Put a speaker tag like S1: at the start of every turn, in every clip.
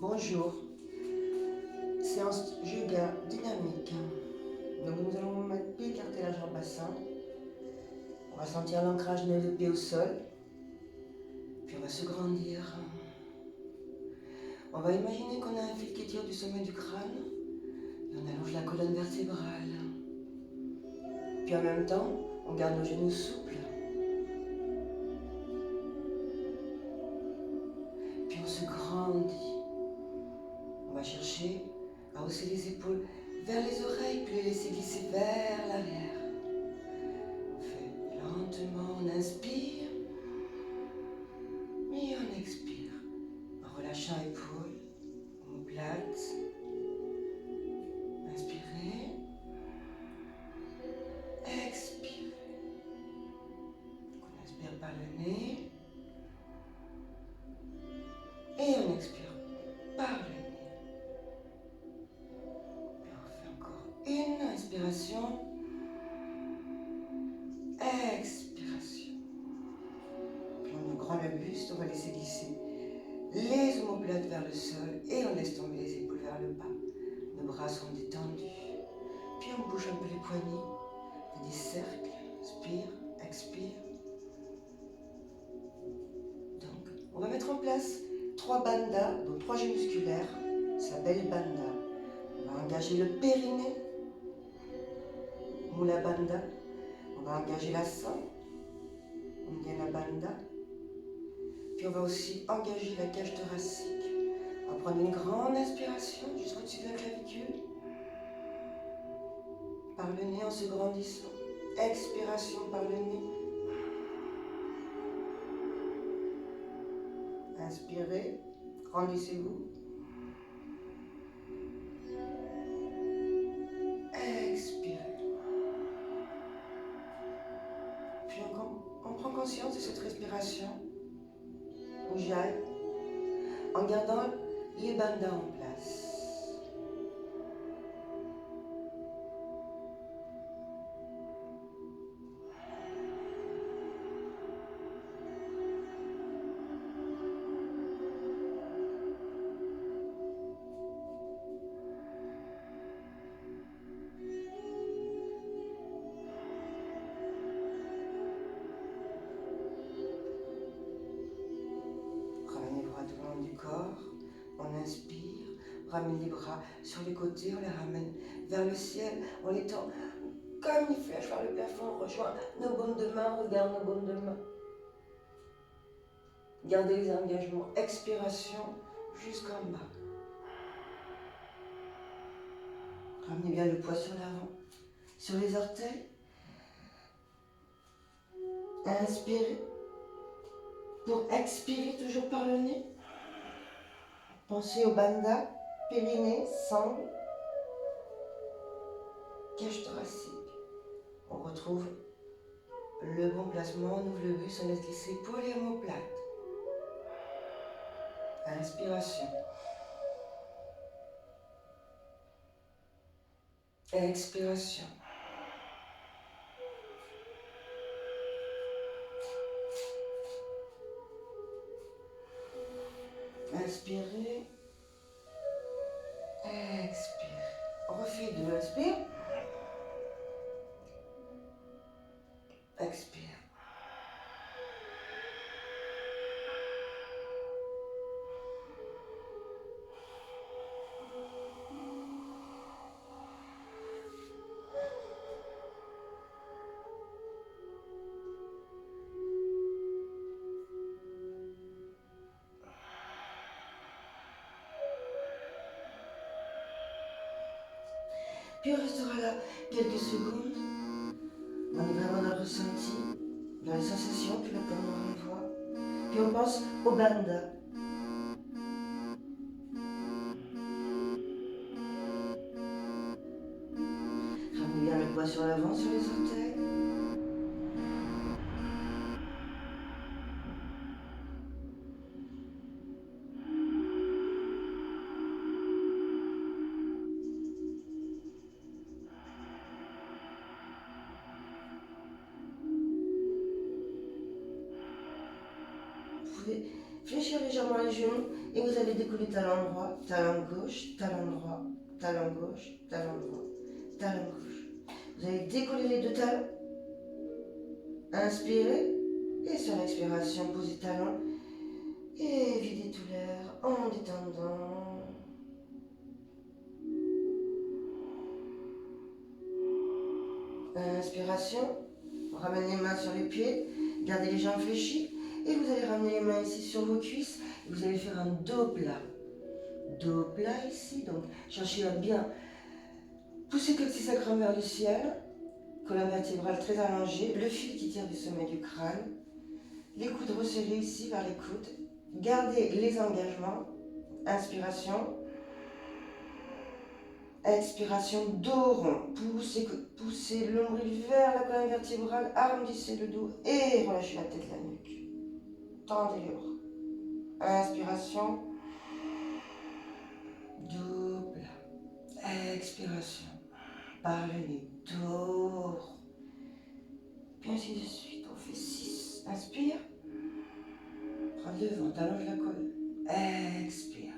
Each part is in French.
S1: Bonjour, séance yoga dynamique. Donc nous allons mettre pied écarté, la jambe bassin. On va sentir l'ancrage de nos pieds au sol. Puis on va se grandir. On va imaginer qu'on a un fil qui tire du sommet du crâne. Et on allonge la colonne vertébrale. Puis en même temps, on garde nos genoux souples. Puis on se grandit. On va chercher à hausser les épaules vers les oreilles, puis les laisser glisser vers l'arrière. On fait lentement, on inspire et on expire. En relâchant épaules, omoplates. Inspirez, expirez. On inspire par le nez et on expire par le nez. Et on fait encore une inspiration, expiration. Puis on grand le buste, on va laisser glisser les omoplates vers le sol et on laisse tomber les épaules vers le bas. Nos bras sont détendus. Puis on bouge un peu les poignets. On fait des cercles. Inspire, expire. Donc, on va mettre en place 3 bandhas, donc 3 jeux musculaires. Ça s'appelle bandha. On va engager le périnée, Mula Bandha. On va engager la sang, Uddiyana Bandha. Puis on va aussi engager la cage thoracique. On va prendre une grande inspiration jusqu'au-dessus de la clavicule. Par le nez en se grandissant. Expiration par le nez. Inspirez, grandissez-vous. Expirez. Puis on prend conscience de cette respiration. Ujjayi, en gardant les bandhas en place. Ramenez les bras tout le long du corps. On inspire. Ramène les bras sur les côtés. On les ramène vers le ciel. On les tend comme une flèche vers le plafond. On rejoint nos baumes de main. On regarde nos baumes de main. Gardez les engagements. Expiration jusqu'en bas. Ramenez bien le poids sur l'avant. Sur les orteils. Inspirez. Pour expirer toujours par le nez. Pensez au bandha, périnée, sangle, cage thoracique. On retrouve le bon placement, on ouvre le buste, on laisse glisser épaules et omoplates. Inspiration. Expiration. Inspirez. Expire. On refait 2. Inspire. Expire. Puis on restera là quelques secondes. On est vraiment dans le ressenti, dans les sensations, puis maintenant on revoit. Puis on pense au bandha. Ramenez bien le poids sur l'avant, sur les orteils. Vous pouvez
S2: Fléchir légèrement les genoux et vous allez décoller talon droit, talon gauche, talon droit, talon gauche, talon droit, talon gauche. Vous allez décoller les deux talons. Inspirez et sur l'expiration, posez talon et videz tout l'air en détendant. Inspiration, on ramène les mains sur les pieds, gardez les jambes fléchies et vous allez ramener les mains ici sur vos cuisses et vous allez faire un dos plat. Dos plat ici, donc cherchez à bien pousser le petit sacrum vers le ciel, colonne vertébrale très allongée, le fil qui tire du sommet du crâne, les coudes resserrés ici vers les coudes, gardez les engagements, inspiration, expiration, dos rond, poussez le nombril vers la colonne vertébrale, arrondissez le dos et relâchez la tête, la nuque, tendez les bras, inspiration, dos plat, expiration, par le nez, dos, puis ainsi de suite, on fait 6, inspire, prends le devant, t'allonges la colonne, expire.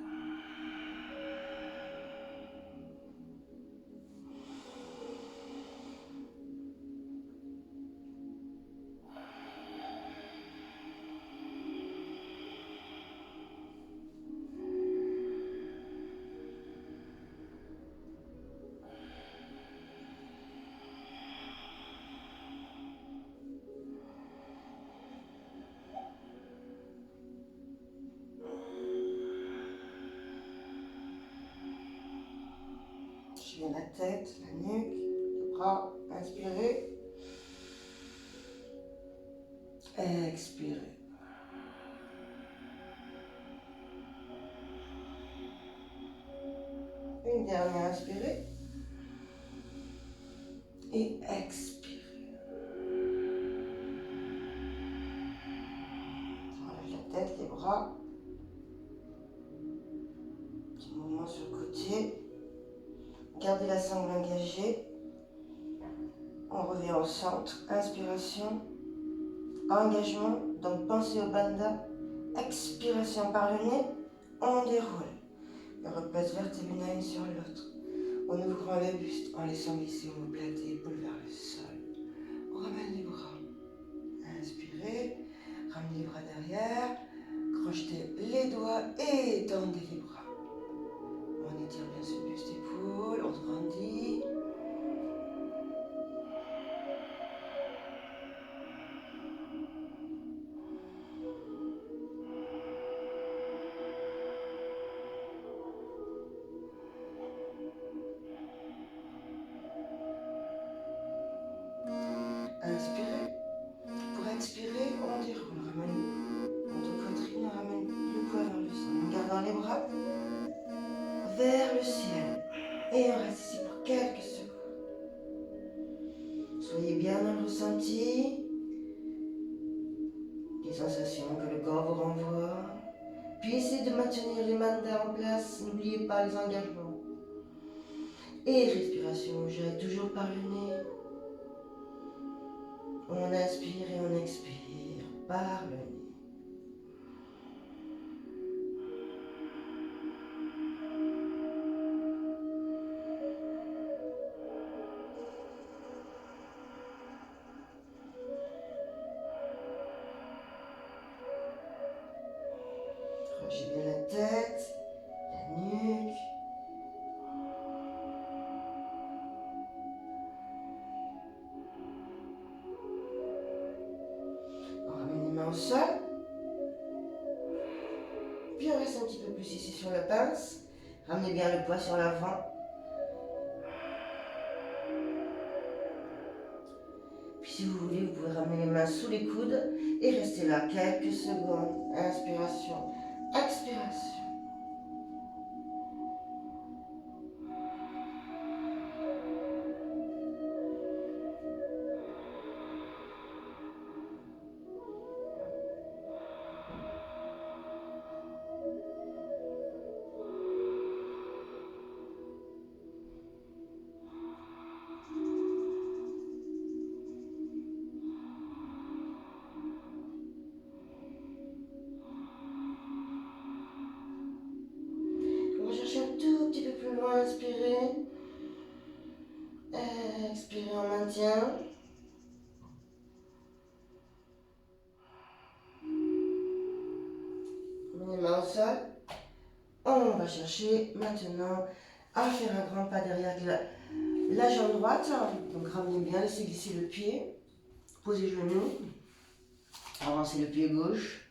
S2: Je viens la tête, la nuque, les bras, inspirez, expirez. Une dernière, inspirez et expirez. Enlève la tête, les bras, petit mouvement sur le côté. Gardez la sangle engagée. On revient au centre. Inspiration. Engagement. Donc pensez au bandha. Expiration par le nez. On déroule. On repasse vertèbre une sur l'autre. On ouvrant le buste en laissant glisser omoplate et épaules vers le sol. On ramène les bras. Inspirez. Ramenez les bras derrière. Crochetez les doigts et tendez les bras. On étire bien ce buste épaule. On se grandit. Inspirez. Pour expirer, on déroule. On ramène notre poitrine, on ramène le poids vers le sol. En gardant les bras vers le ciel. Et on reste ici pour quelques secondes. Soyez bien dans le ressenti. Les sensations que le corps vous renvoie. Puis essayez de maintenir les mandats en place. N'oubliez pas les engagements. Et respiration, j'aille toujours par le nez. On inspire et on expire par le nez. Relâchez bien la tête, la nuque. On ramène les mains au sol. Puis on reste un petit peu plus ici sur la pince. Ramenez bien le poids sur l'avant. Puis si vous voulez, vous pouvez ramener les mains sous les coudes et rester là quelques secondes. Inspiration, expiration. maintient. On met les mains au sol. On va chercher maintenant à faire un grand pas derrière la jambe droite. Donc ramenez bien, laissez glisser le pied. Posez le genou. Avancez le pied gauche.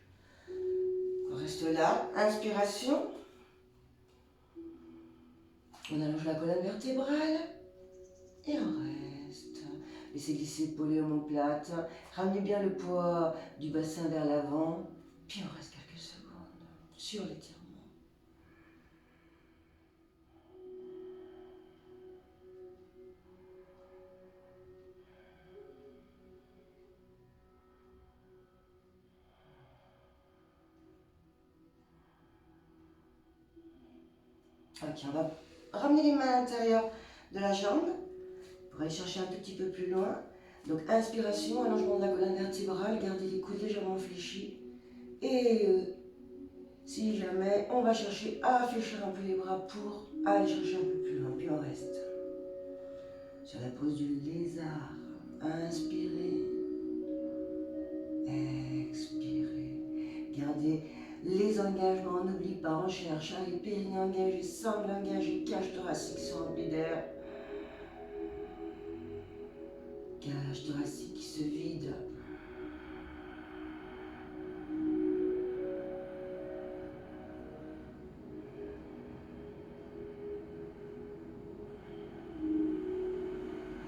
S2: On reste là. Inspiration. On allonge la colonne vertébrale. Et on reste. Laissez glisser l'épaule omoplate. Ramenez bien le poids du bassin vers l'avant. Puis on reste quelques secondes sur l'étirement. Ok, on va ramener les mains à l'intérieur de la jambe pour aller chercher un tout petit peu plus loin. Donc inspiration, allongement de la colonne vertébrale, gardez les coudes légèrement fléchis. Et si jamais, on va chercher à fléchir un peu les bras pour aller chercher un peu plus loin. Puis on reste sur la pose du lézard. Inspirez, expirez. Gardez les engagements, on n'oublie pas, on cherche les périnées engagées, sangles engagées, cage thoracique sont remplies d'air. Cage thoracique qui se vide.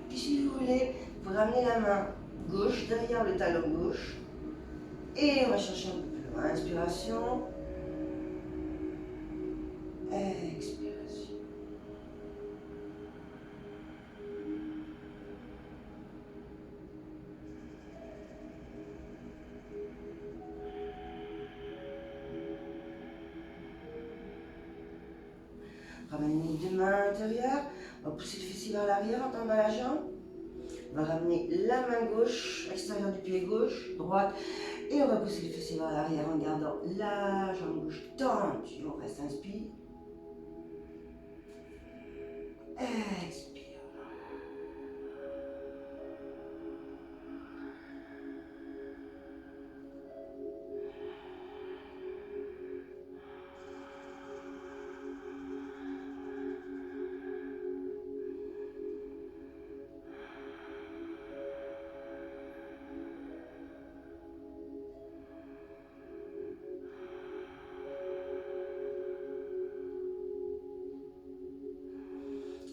S2: Puis si vous voulez, vous ramenez la main gauche derrière le talon gauche. Et on va chercher un peu plus loin. Inspiration. Expiration. Ramenez les deux mains à l'intérieur. On va pousser le fessier vers l'arrière en tendant la jambe. On va ramener la main gauche, extérieur du pied gauche, droite. Et on va pousser le fessier vers l'arrière en gardant la jambe gauche tendue. On reste, inspire. Expire.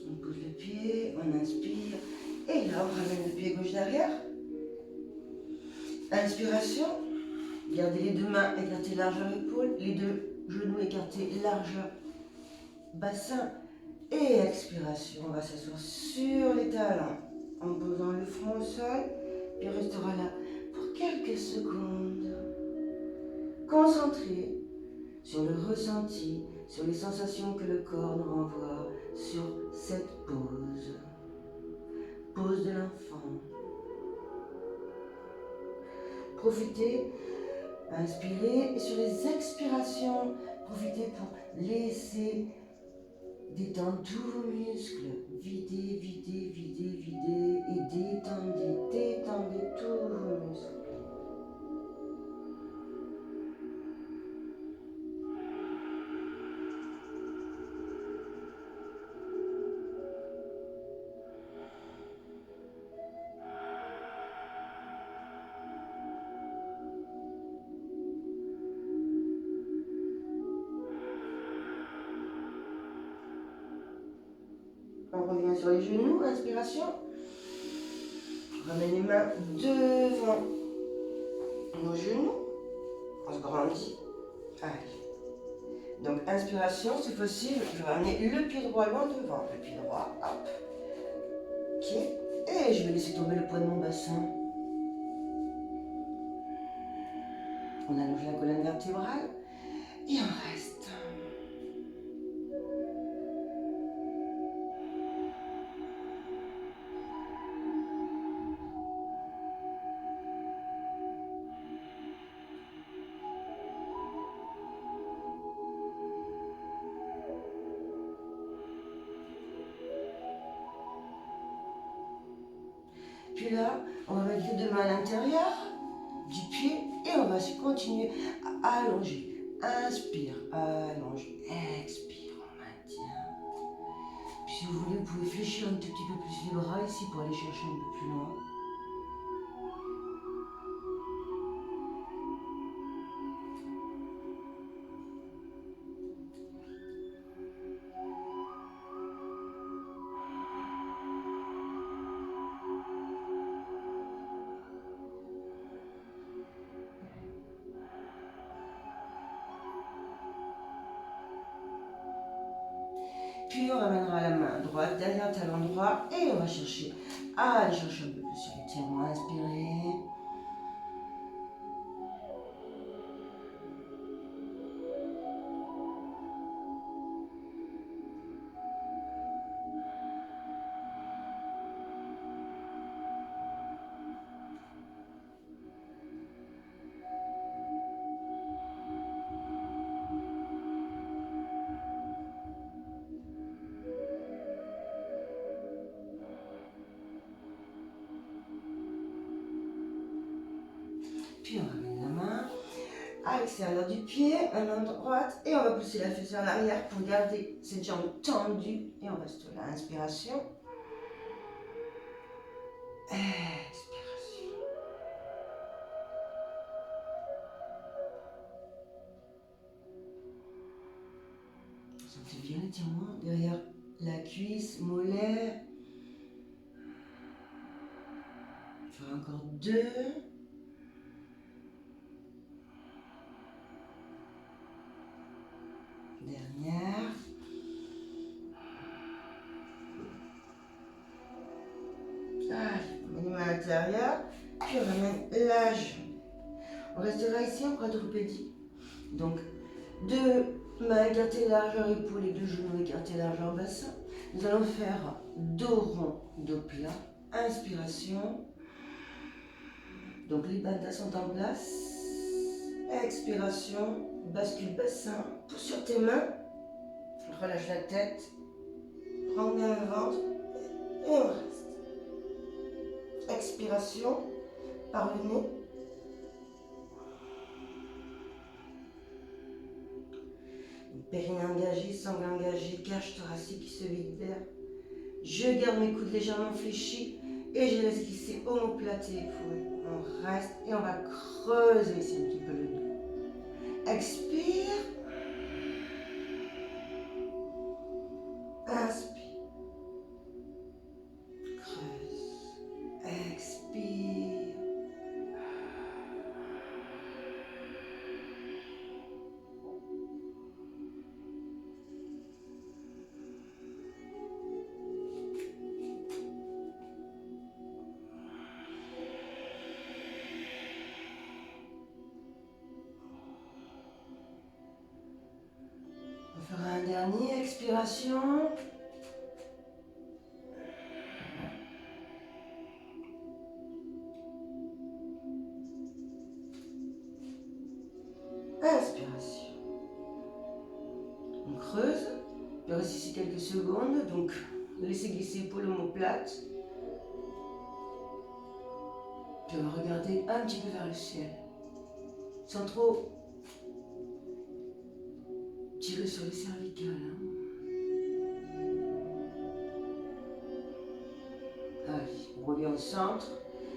S2: On pose le pied, on inspire. Et là, on ramène le pied gauche derrière. Inspiration. Gardez les deux mains écartées largeur épaule, les deux genoux écartés largeur bassin. Et expiration, on va s'asseoir sur les talons en posant le front au sol. Puis on restera là pour quelques secondes. Concentré sur le ressenti, sur les sensations que le corps nous renvoie sur cette pause. Pause de l'enfant. Profitez, inspirez, et sur les expirations, profitez pour laisser détendre tous vos muscles. Videz, videz, videz, videz, et détendez tous vos muscles. On revient sur les genoux, inspiration. Ramène les mains devant nos genoux. On se grandit. Allez. Donc inspiration, si possible, je vais ramener le pied droit loin devant. Le pied droit, hop. Ok. Et je vais laisser tomber le poids de mon bassin. On allonge la colonne vertébrale. Et on reste. Puis là, on va mettre les deux mains à l'intérieur du pied et on va continuer à allonger. Inspire, allonge, expire, on maintient. Puis si vous voulez, vous pouvez fléchir un tout petit peu plus les bras ici pour aller chercher un peu plus loin. Puis on ramènera la main droite derrière le talon droit et on va chercher à aller chercher un peu plus sur l'étirement. Inspirez. Puis on ramène la main à l'extérieur du pied, la main droite, et on va pousser la fesse vers l'arrière pour garder cette jambe tendue. Et on reste là. Inspiration. Expiration. Sentez bien l'étirement derrière la cuisse, mollet. On va faire encore 2. Dernière. Allez, on met les mains à l'intérieur, puis on ramène la jambe. On restera ici en quadrupédie. Donc, 2 mains écartées largeur épaule et 2 genoux écartés largeur bassin. Nous allons faire dos rond, dos plat. Inspiration. Donc les bandas sont en place. Expiration. Bascule bassin. Pousse sur tes mains. Relâche la tête. Prends bien le ventre. Et on reste. Expiration. Par le nez. Périnée engagée, sangle engagé, cage thoracique qui se vide d'air. Je garde mes coudes légèrement fléchis et je laisse glisser omoplate et épaules. On reste et on va creuser ici un petit peu le dos. Expire. Inspire. Creuse. Expire. On fera un dernier, expiration. Inspiration. On creuse, puis on reste ici quelques secondes, donc laissez glisser l'épaule omoplate. Puis on va regarder un petit peu vers le ciel, sans trop tirer sur les cervicales. Allez, on revient au centre,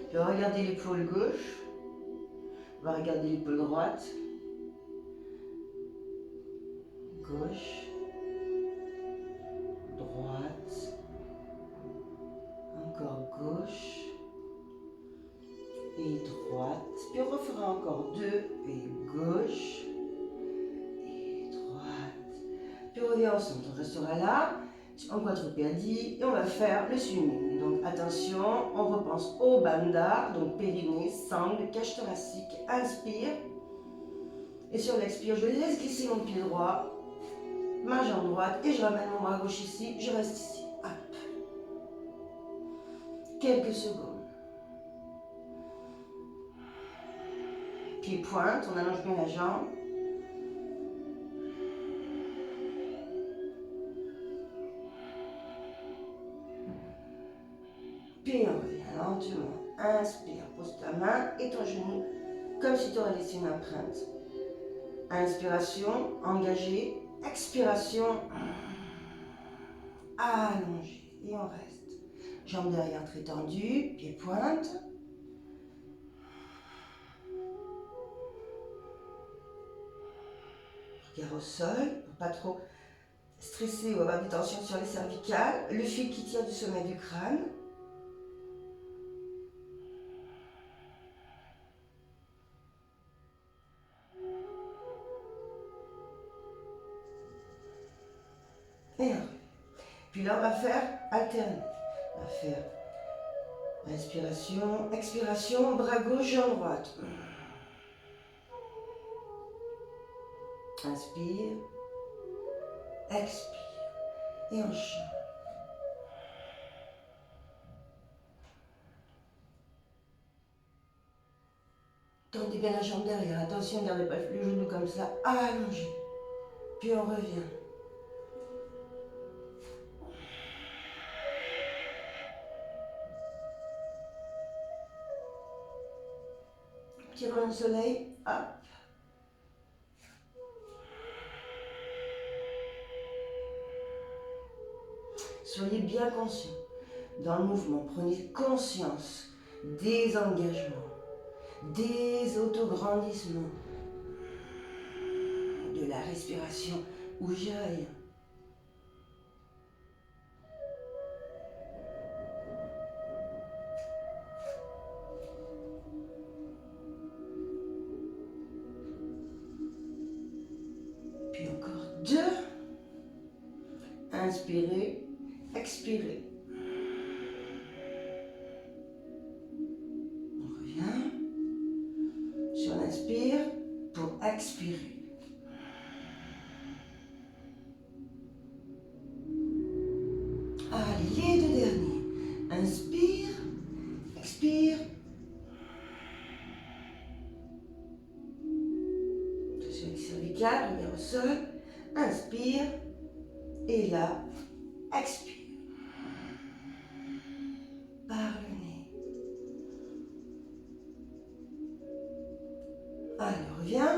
S2: puis on va regarder l'épaule gauche, on va regarder l'épaule droite, gauche, droite, encore gauche et droite, puis on refera encore 2 et gauche et droite, puis on revient au centre, on restera là en quadrupédie et on va faire le swimming. Donc attention, on repense au bandha, donc périnée, sangle, cage thoracique, inspire et sur l'expire je laisse glisser mon pied droit, ma jambe droite et je ramène mon bras gauche ici, je reste ici. Hop. Quelques secondes. Pied pointe, on allonge bien la jambe. Puis on revient lentement. Inspire, pose ta main et ton genou comme si tu aurais laissé une empreinte. Inspiration, engagé. Expiration, allongé. Et on reste. Jambes derrière très tendues, pieds pointe. Regard au sol, pour pas trop stresser ou avoir des tensions sur les cervicales. Le fil qui tire du sommet du crâne. Et un. Puis là, on va faire alterner. On va faire inspiration, expiration, bras gauche, jambe droite. Inspire, expire. Et on change. Tendez bien la jambe derrière. Attention, ne gardez pas le genou comme ça. Allongez. Puis on revient. Petit rayon de soleil. Hop. Soyez bien conscient. Dans le mouvement, prenez conscience des engagements, des autograndissements, de la respiration où j'aille. Puis encore 2. Inspirez, expirez. On revient sur l'inspire pour expirer. Allez, les 2 derniers. Inspire, expire. Sur les cervicales, regard au sol. Inspire. Et là, expire. Par le nez. Allez, on revient.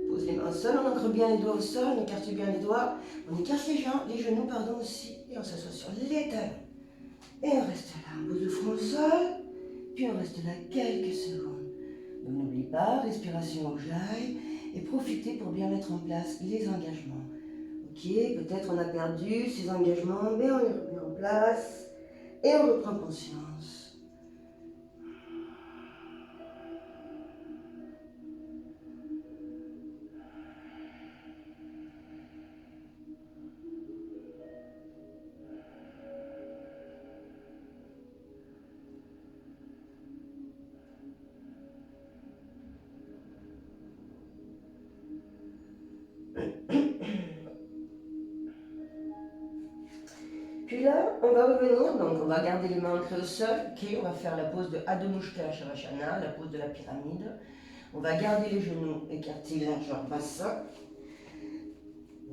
S2: Pose les mains au sol, on ancre bien les doigts au sol, on écarte bien les doigts. On écarte les genoux aussi. Et on s'assoit sur les talons. Et on reste là. On pose le front au sol. Puis on reste là quelques secondes. Donc n'oublie pas, respiration au jail. Et profitez pour bien mettre en place les engagements. Ok, peut-être on a perdu ces engagements, mais on les remet en place. Et on reprend conscience. Puis là, on va revenir, donc on va garder les mains ancrées au sol, ok, on va faire la pose de Adho Mukha Shavasana, la pose de la pyramide. On va garder les genoux écartés, largeur bassin.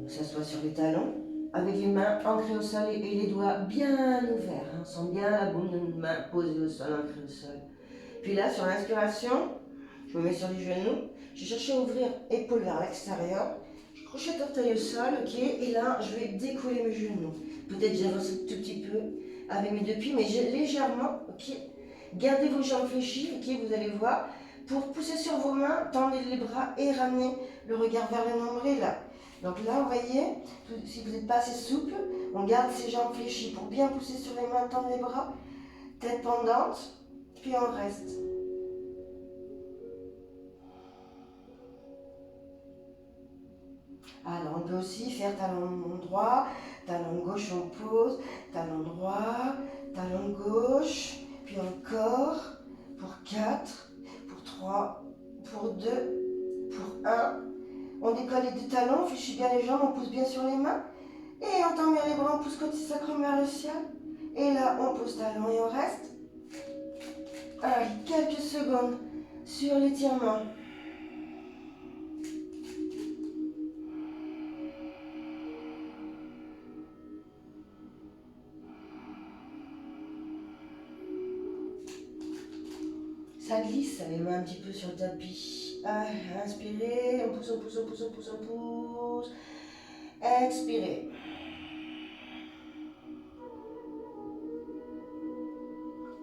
S2: On s'assoit sur les talons, avec les mains ancrées au sol et les doigts bien ouverts. On sent bien la paume de notre main posée au sol, ancrée au sol. Puis là, sur l'inspiration, je me mets sur les genoux, je cherche à ouvrir épaules vers l'extérieur. Je crochette orteil au sol, ok, et là, je vais décoller mes genoux. Peut-être j'avance un tout petit peu avec mes 2 pieds, mais légèrement, ok. Gardez vos jambes fléchies, ok, vous allez voir. Pour pousser sur vos mains, tendez les bras et ramenez le regard vers le nombril. Donc là, vous voyez, si vous n'êtes pas assez souple, on garde ses jambes fléchies pour bien pousser sur les mains, tendre les bras, tête pendante, puis on reste. Alors, on peut aussi faire talon droit, talon gauche, on pose, talon droit, talon gauche, puis encore, pour 4, pour 3, pour 2, pour 1. On décolle les 2 talons, on fléchit bien les jambes, on pousse bien sur les mains. Et on tend bien les bras, on pousse côté sacrum vers le ciel. Et là, on pose talon et on reste. Allez, quelques secondes sur l'étirement. Ça glisse, les mains un petit peu sur le tapis. Inspirez, on pousse, on pousse, on pousse, on pousse, on pousse. Expirez.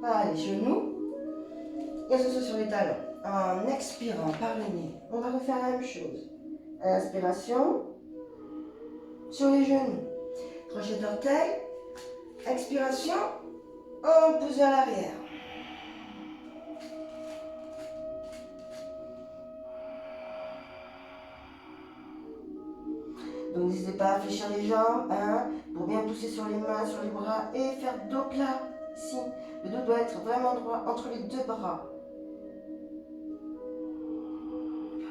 S2: Allez, genoux. Et on s'assoit sur les talons. En expirant par le nez, on va refaire la même chose. Inspiration. Sur les genoux. Crochet d'orteil. Expiration. On pousse vers l'arrière. Donc n'hésitez pas à fléchir les jambes pour bien pousser sur les mains, sur les bras et faire dos plat ici. Le dos doit être vraiment droit entre les deux bras.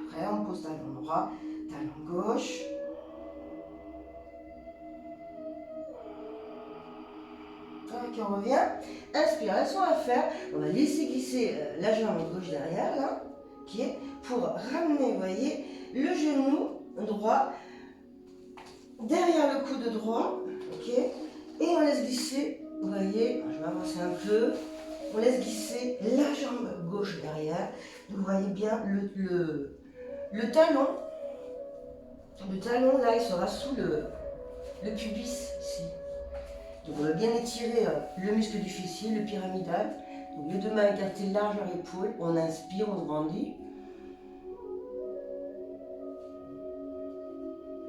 S2: Après on pose talon droit, talon gauche. Ok, on revient. Inspiration à faire. On va laisser glisser la jambe gauche derrière là, qui est pour ramener, vous voyez, le genou droit derrière le coude droit, ok, et on laisse glisser, vous voyez, je vais avancer un peu, on laisse glisser la jambe gauche derrière, vous voyez bien le talon là il sera sous le pubis ici, donc on va bien étirer le muscle du fessier, le pyramidal, donc les deux mains écartées largeur épaule, on inspire, on grandit,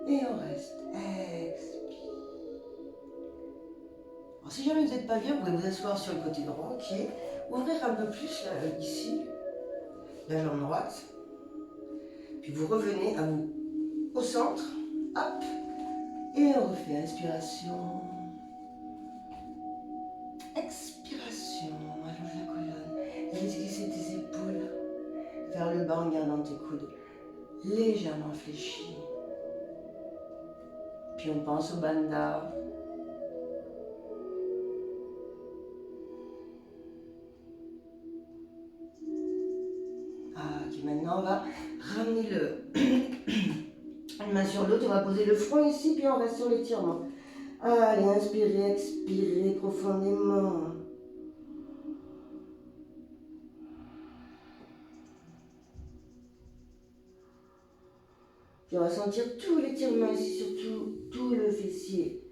S2: et on reste, expire. Alors, si jamais vous n'êtes pas bien, vous pouvez vous asseoir sur le côté droit, ok. Ouvrir un peu plus là, ici, la jambe droite. Puis vous revenez à vous au centre, hop, et on refait inspiration. Expiration, allonge la colonne. Laisse glisser tes épaules vers le bas en gardant tes coudes légèrement fléchis. Puis on pense au bandha. Maintenant, on va ramener une main sur l'autre, on va poser le front ici, puis on reste sur l'étirement. Allez, inspirez, expirez profondément. Puis on va sentir tout l'étirement ici, surtout tout le fessier.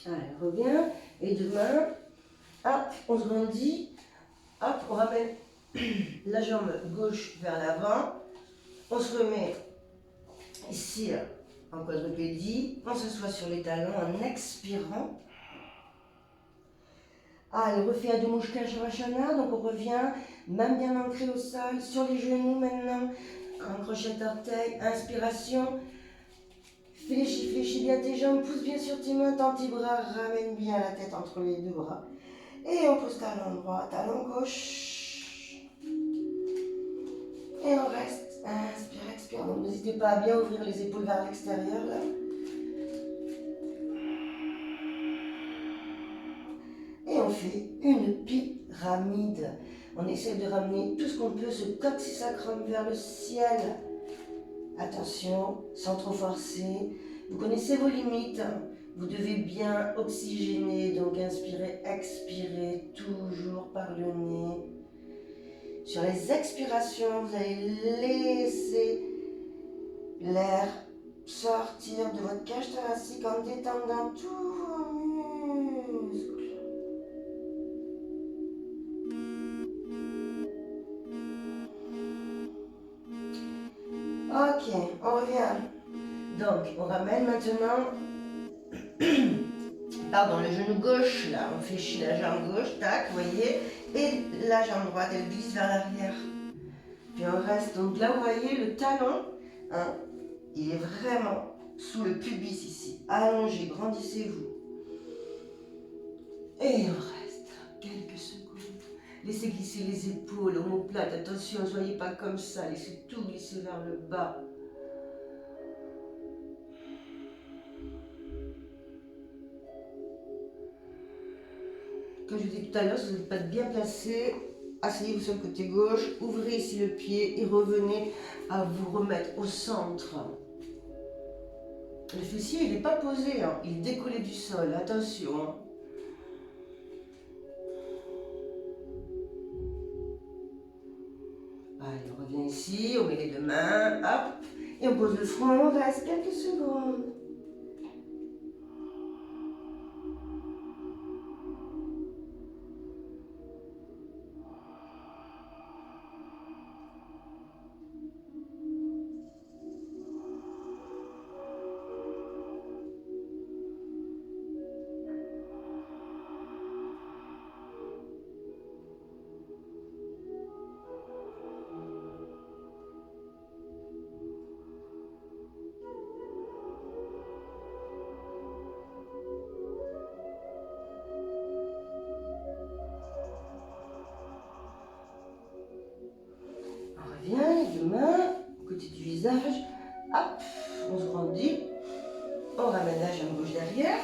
S2: Allez, on revient. Et demain, hop, on se grandit. Hop, on ramène la jambe gauche vers l'avant. On se remet ici en quadrupédie. On s'assoit sur les talons en expirant. Allez, on refait Adho Mukha Shavasana. Donc on revient, main bien ancrée au sol, sur les genoux maintenant. Un crochet d'orteil, inspiration. Fléchis, fléchis bien tes jambes, pousse bien sur tes mains, tends tes bras, ramène bien la tête entre les deux bras. Et on pousse talon droit, talon gauche. Et on reste, inspire, expire. Donc n'hésitez pas à bien ouvrir les épaules vers l'extérieur là. Et on fait une pyramide. On essaie de ramener tout ce qu'on peut, ce coxisacrum vers le ciel. Attention, sans trop forcer. Vous connaissez vos limites. Vous devez bien oxygéner. Donc inspirez, expirez, toujours par le nez. Sur les expirations, vous allez laisser l'air sortir de votre cage thoracique en détendant tous vos muscles. Ok, on revient. Donc, on ramène maintenant pardon, le genou gauche, là, on fléchit la jambe gauche, tac, vous voyez, et la jambe droite, elle glisse vers l'arrière. Puis on reste, donc là, vous voyez, le talon, hein, il est vraiment sous le pubis ici. Allongez, grandissez-vous. Et on reste quelques secondes. Laissez glisser les épaules, omoplate, attention, ne soyez pas comme ça, laissez tout glisser vers le bas. Comme je vous disais tout à l'heure, si vous n'êtes pas bien placé, asseyez-vous sur le côté gauche, ouvrez ici le pied et revenez à vous remettre au centre. Le fessier, il n'est pas posé, hein. Il est décollé du sol, attention. Hein. Allez, on revient ici, on met les deux mains, hop, et on pose le front, on reste quelques secondes. Les deux mains, côté du visage, hop, on se grandit, on ramène la jambe gauche derrière,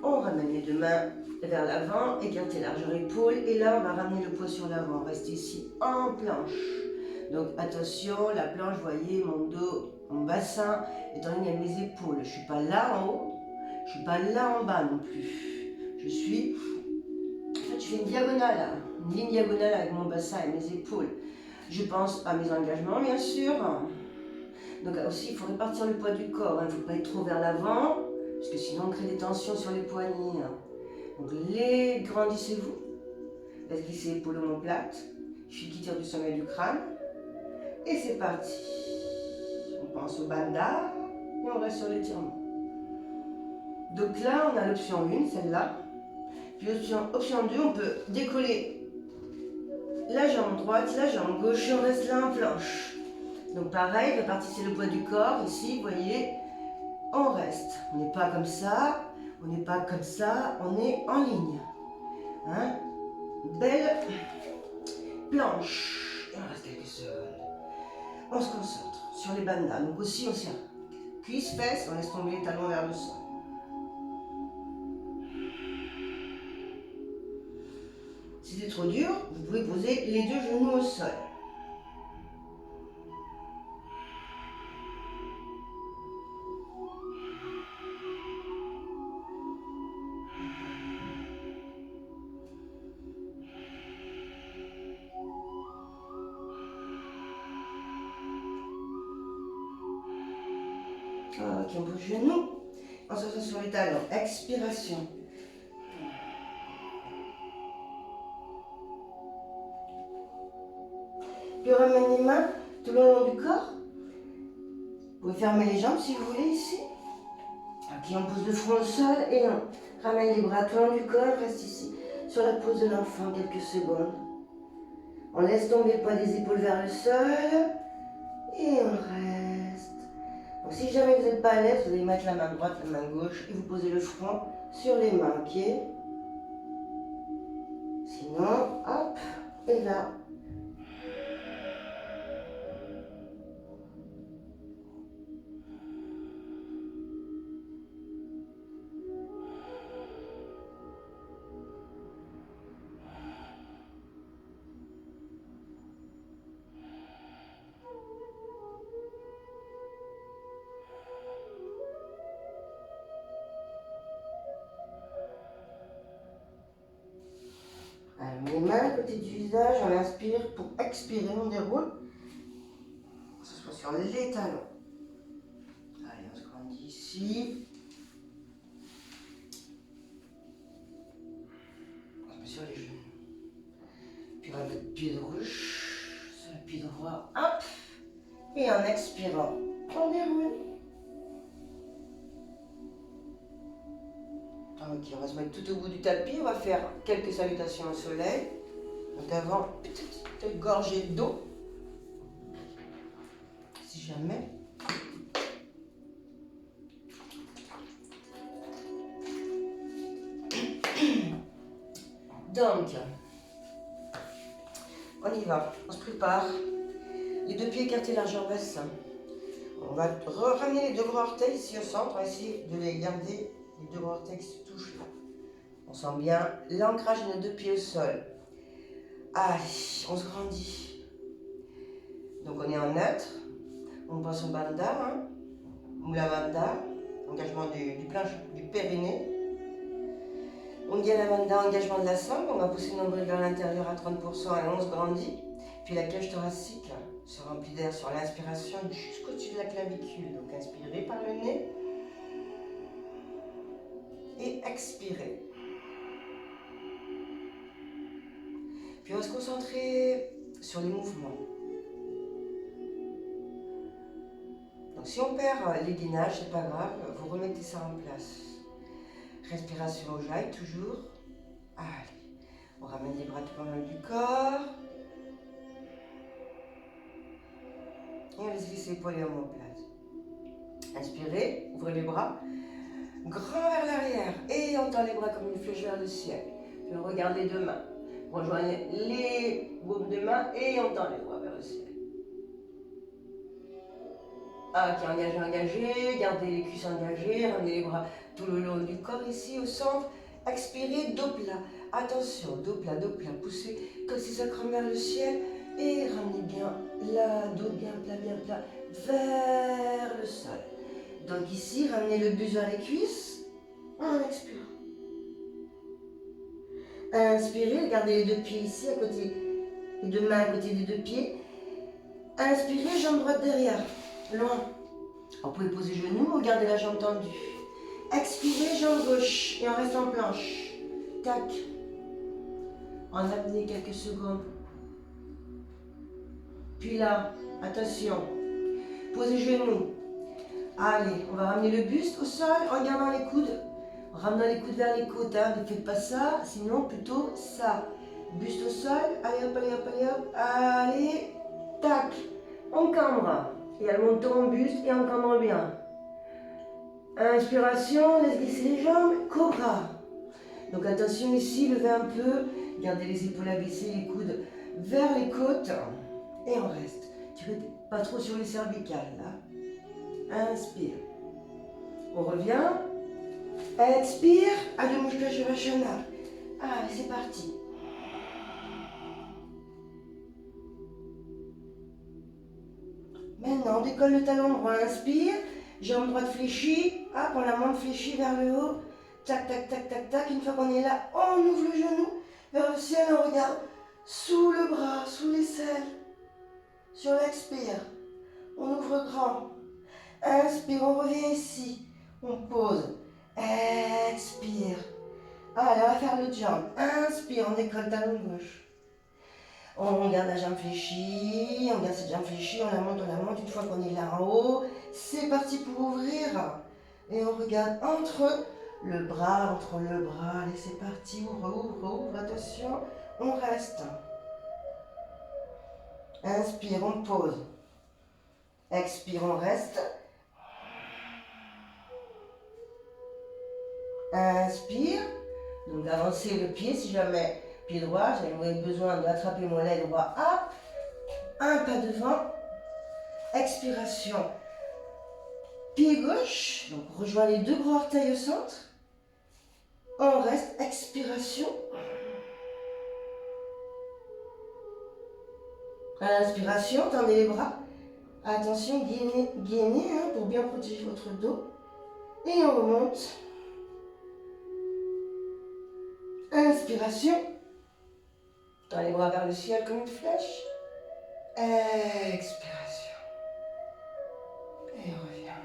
S2: on ramène les deux mains vers l'avant, écartez largeur épaule, et là on va ramener le poids sur l'avant, on reste ici en planche. Donc attention, la planche, voyez, mon dos, mon bassin est en ligne avec mes épaules. Je ne suis pas là en haut, je ne suis pas là en bas non plus. Je suis, en fait je fais une diagonale, hein, une ligne diagonale avec mon bassin et mes épaules. Je pense à mes engagements, bien sûr. Donc aussi, il faut répartir le poids du corps. Il ne faut pas être trop vers l'avant, parce que sinon on crée des tensions sur les poignets. Donc grandissez-vous. Laisse glisser l'épaule omoplate. Cheville qui tire du sommet du crâne. Et c'est parti. On pense au bandha et on reste sur l'étirement. Donc là, on a l'option 1, celle-là. Puis option 2, on peut décoller la jambe droite, la jambe gauche, et on reste là en planche. Donc pareil, répartissez le poids du corps, ici, vous voyez, on reste. On n'est pas comme ça, on n'est pas comme ça, on est en ligne. Hein? Belle planche. Et on reste quelques secondes. On se concentre sur les bandhas. Donc aussi, on serre cuisse, fesses, on laisse tomber les talons vers le sol. Si c'est trop dur, vous pouvez poser les deux genoux au sol. Ok, on bouge les genoux. On se sur les talons. Expiration. Puis on ramène les mains tout le long du corps. Vous pouvez fermer les jambes si vous voulez ici. Ok, on pose le front au sol et on ramène les bras tout le long du corps. Reste ici sur la pose de l'enfant quelques secondes. On laisse tomber le poids des épaules vers le sol et on reste. Donc si jamais vous n'êtes pas à l'aise, vous allez mettre la main droite, la main gauche et vous posez le front sur les mains, ok? Sinon, hop, et là. Les mains à côté du visage, on inspire pour expirer, on déroule. On se soit sur les talons. Allez, on se grandit ici. On se met sur les genoux. Puis on va mettre le pied gauche sur le pied droit. Hop. Et en expirant, on déroule. Ok, on va se mettre tout au bout du tapis, on va faire quelques salutations au soleil. Donc avant, petite gorgée d'eau, si jamais. Donc, on y va, on se prépare. Les deux pieds écartés largeur bassin. On va ramener les deux gros orteils ici au centre, on va essayer de les garder. Les deux orteils qui se touchent là. On sent bien l'ancrage de nos deux pieds au sol. Allez, on se grandit. Donc on est en neutre. On pense au bandha, hein, Mula Bandha, engagement du périnée. Uddiyana Bandha, engagement de la sangle. On va pousser le nombril vers l'intérieur à 30% et on se grandit. Puis la cage thoracique se remplit d'air sur l'inspiration jusqu'au-dessus de la clavicule. Donc inspirez par le nez et expirez. Puis on va se concentrer sur les mouvements. Donc si on perd les gainages, c'est pas grave, vous remettez ça en place. Respiration au jail, toujours. Allez, on ramène les bras tout le long du corps. Et on laisse glisser épaules et omoplate. Inspirez, ouvrez les bras. Grand vers l'arrière. Et on tend les bras comme une flèche vers le ciel. Puis on regarde les deux mains. Rejoignez les paumes de main et on tend les bras vers le ciel. Ok, engagez, gardez les cuisses engagées, ramenez les bras tout le long du corps ici au centre. Expirez, dos plat. Attention, dos plat, poussez comme si ça crame vers le ciel et ramenez bien la dos bien plat, vers le sol. Donc ici, ramenez le buste vers les cuisses en expirant. Inspirez, gardez les deux pieds ici, à côté, les deux mains à côté des deux pieds. Inspirez, jambe droite derrière, loin. Vous pouvez poser genoux ou garder la jambe tendue. Expirez, jambe gauche et on reste en planche. Tac. En apnée quelques secondes. Puis là, attention, posez genoux. Allez, on va ramener le buste au sol en gardant les coudes. En ramenant les coudes vers les côtes, hein. Ne faites pas ça, sinon plutôt ça. Buste au sol, allez hop, allez hop, allez hop. Allez, tac. On cambre. Et elle monte ton buste et on cambre bien. Inspiration, laisse glisser les jambes, cobra. Donc attention ici, levez un peu, gardez les épaules abaissées, les coudes vers les côtes. Et on reste. Tirez pas trop sur les cervicales là. Inspire. On revient. Expire. Adho Mukha Shavasana. Allez, c'est parti. Maintenant, on décolle le talon droit. Inspire. Jambe droite fléchie. Hop, on la monte fléchie vers le haut. Tac, tac, tac, tac, tac. Une fois qu'on est là, on ouvre le genou vers le ciel. On regarde sous le bras, sous l'aisselle. Sur l'expire, on ouvre grand. Inspire, on revient ici. On pose. Expire. Allez, on va faire l'autre jambe. Inspire, on décolle talon gauche. On garde la jambe fléchie. On garde cette jambe fléchie. On la monte. Une fois qu'on est là en haut, c'est parti pour ouvrir. Et on regarde entre le bras. Allez, c'est parti. Ouvre. Attention. On reste. Inspire, on pose. Expire, on reste. Inspire. Donc avancez le pied si jamais pied droit, j'avais besoin d'attraper mon aile droit. Hop. Un pas devant. Expiration. Pied gauche. Donc rejoins les deux gros orteils au centre. On reste. Expiration. À l'inspiration, tendez les bras. Attention, gainez hein, pour bien protéger votre dos. Et on remonte. Inspiration. Tends les bras vers le ciel comme une flèche. Expiration. Et on revient.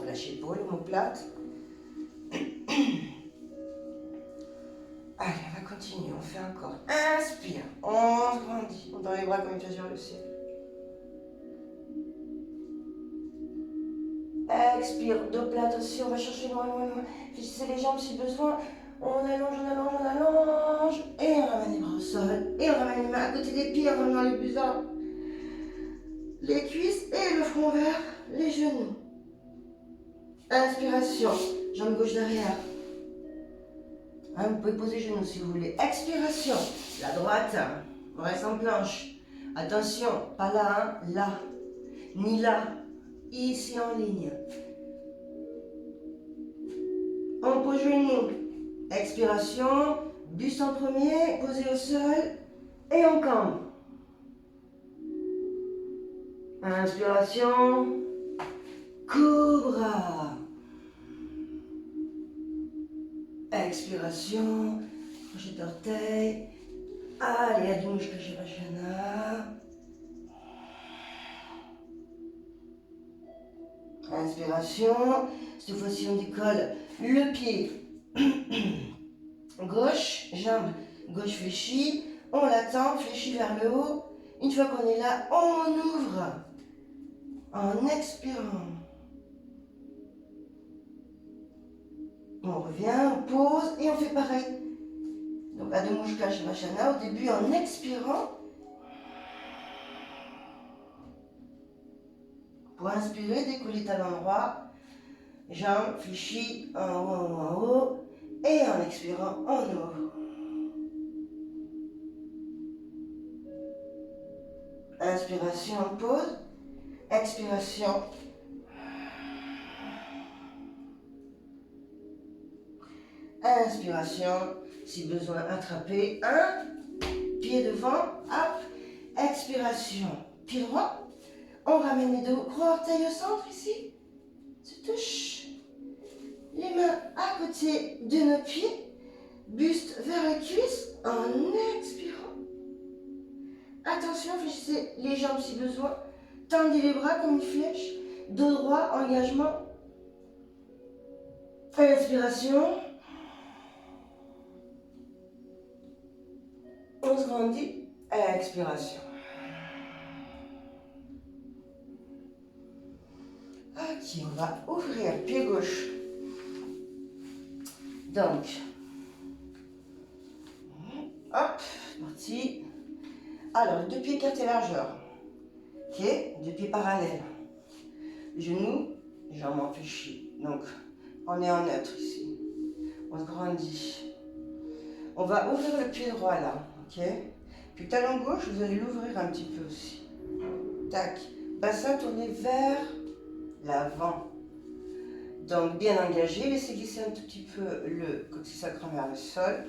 S2: On lâche l'épaule, omoplate. Allez, on va continuer, on fait encore. Inspire, on se grandit. On tend les bras comme une flèche vers le ciel. Expire, dos plat, attention, on va chercher loin. Fléchissez les jambes si besoin. On allonge. Et on ramène les bras au sol. Et on ramène les mains à côté des pieds en ramenant les buste vers les cuisses et le front vers les genoux. Inspiration, jambe gauche derrière. Hein, vous pouvez poser les genoux si vous voulez. Expiration, la droite, on reste en planche. Attention, pas là, hein, là, ni là, ici en ligne. On pose genoux, Expiration, buste en premier, posé au sol et on cambre. Inspiration, cobra. Expiration, crochet d'orteil. Allez, Adho Mukha Shavasana. Inspiration, cette fois-ci on décolle le pied gauche, jambe gauche fléchie, on l'attend, fléchit vers le haut. Une fois qu'on est là, on ouvre en expirant. On revient, on pose et on fait pareil. Donc Adho Mukha Shavasana, au début en expirant. Pour inspirer, décoller talon droit, jambes fléchies en haut, et en expirant, on ouvre. Inspiration, on pose, expiration. Inspiration, si besoin, attraper un pied devant, hop, expiration, pied droit. On ramène les deux gros orteils au centre ici, se touche. Les mains à côté de nos pieds, buste vers la cuisse en expirant. Attention, fléchissez les jambes si besoin. Tendez les bras comme une flèche. Dos droit, engagement. Inspiration. On se grandit. Expiration. Ok, on va ouvrir pied gauche. Donc, hop, parti. Alors, deux pieds écartés largeur. Ok, deux pieds parallèles. Genoux, jambes en fléchis. Donc, on est en neutre ici. On se grandit. On va ouvrir le pied droit là. Ok. Puis talon gauche, vous allez l'ouvrir un petit peu aussi. Tac. Bassin tourné vers l'avant. Donc, bien engagé. Laissez glisser un tout petit peu le coccyx sacrum vers le sol.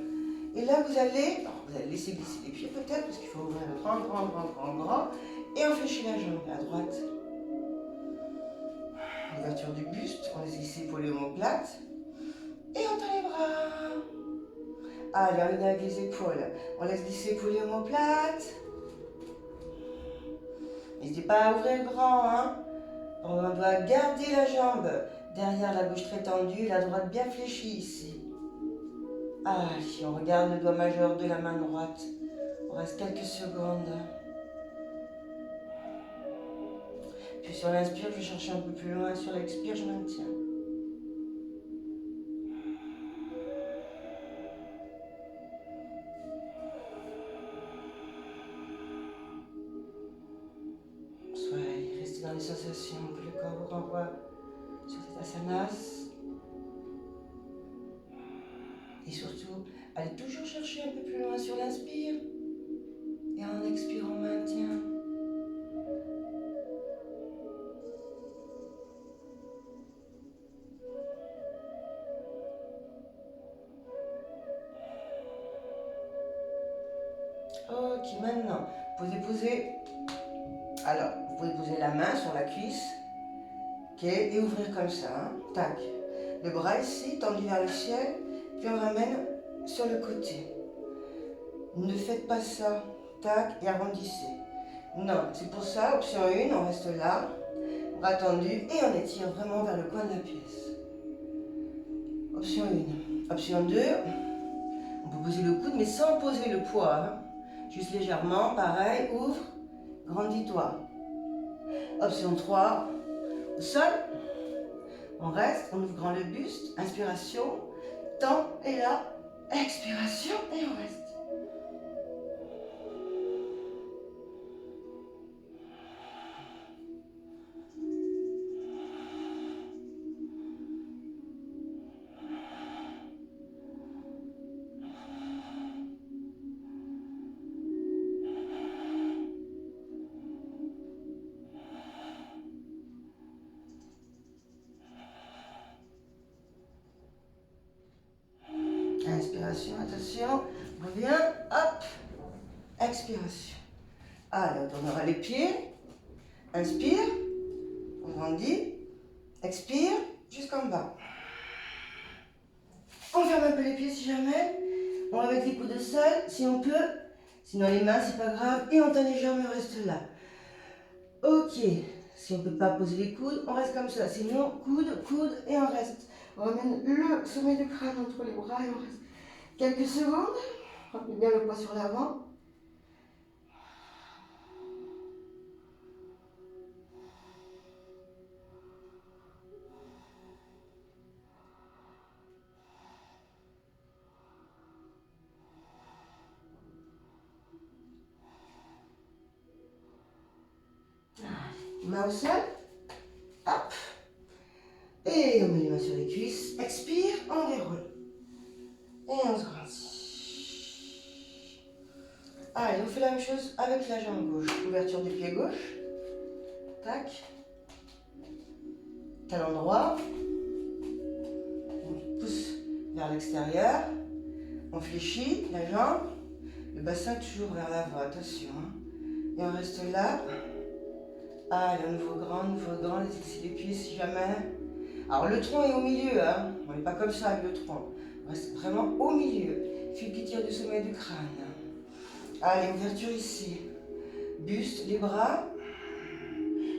S2: Et là, vous allez laisser glisser les pieds peut-être, parce qu'il faut ouvrir le grand. Et on fléchit la jambe à droite. Ouverture du buste, on laisse glisser pour les omoplates. Et on tend les bras. Allez, on est avec les épaules. On laisse glisser pour les omoplates. N'hésitez pas à ouvrir grand, hein. On doit garder la jambe derrière, la gauche très tendue, la droite bien fléchie ici. Allez, on regarde le doigt majeur de la main droite. On reste quelques secondes. Puis sur l'inspire, je vais chercher un peu plus loin. Sur l'expire, je maintiens. Soyez, restez dans les sensations que le corps vous renvoie sur cet asanas. Et surtout, allez toujours chercher un peu plus loin sur l'inspire. Et en expire, on maintient. Ok, maintenant, posez. Alors, vous pouvez poser la main sur la cuisse. Ok, et ouvrir comme ça. Hein. Tac. Le bras ici, tendu vers le ciel. Puis on ramène sur le côté. Ne faites pas ça. Tac, et arrondissez. Non, c'est pour ça, option 1, on reste là. Bras tendu et on étire vraiment vers le coin de la pièce. Option 1. Option 2, on peut poser le coude mais sans poser le poids. Hein. Juste légèrement, pareil, ouvre, grandis-toi. Option 3, au sol, on reste, on ouvre grand le buste, inspiration, tend et là, expiration et on reste. inspiration, attention, on revient, hop, expiration. Allez, on tournera les pieds, inspire, on grandit, expire, jusqu'en bas. On ferme un peu les pieds si jamais, on va mettre les coudes au sol, si on peut, sinon les mains, c'est pas grave, et on tend les jambes, on reste là. Ok, si on ne peut pas poser les coudes, on reste comme ça, sinon coude, coude, et on reste. On ramène le sommet du crâne entre les bras et on reste quelques secondes. On met bien le poids sur l'avant. Main au sol. Hop. Et on met les mains sur les cuisses. Expire, on déroule. Et on se grandit. Allez, on fait la même chose avec la jambe gauche. Ouverture du pied gauche. Tac. Talon droit. On pousse vers l'extérieur. On fléchit la jambe. Le bassin toujours vers l'avant, attention. Et on reste là. Allez, un nouveau grand, les excès des pieds si jamais. Alors le tronc est au milieu, hein. On n'est pas comme ça avec le tronc. On reste vraiment au milieu. Fil qui tire du sommet du crâne. Allez, ouverture ici. Buste, les bras.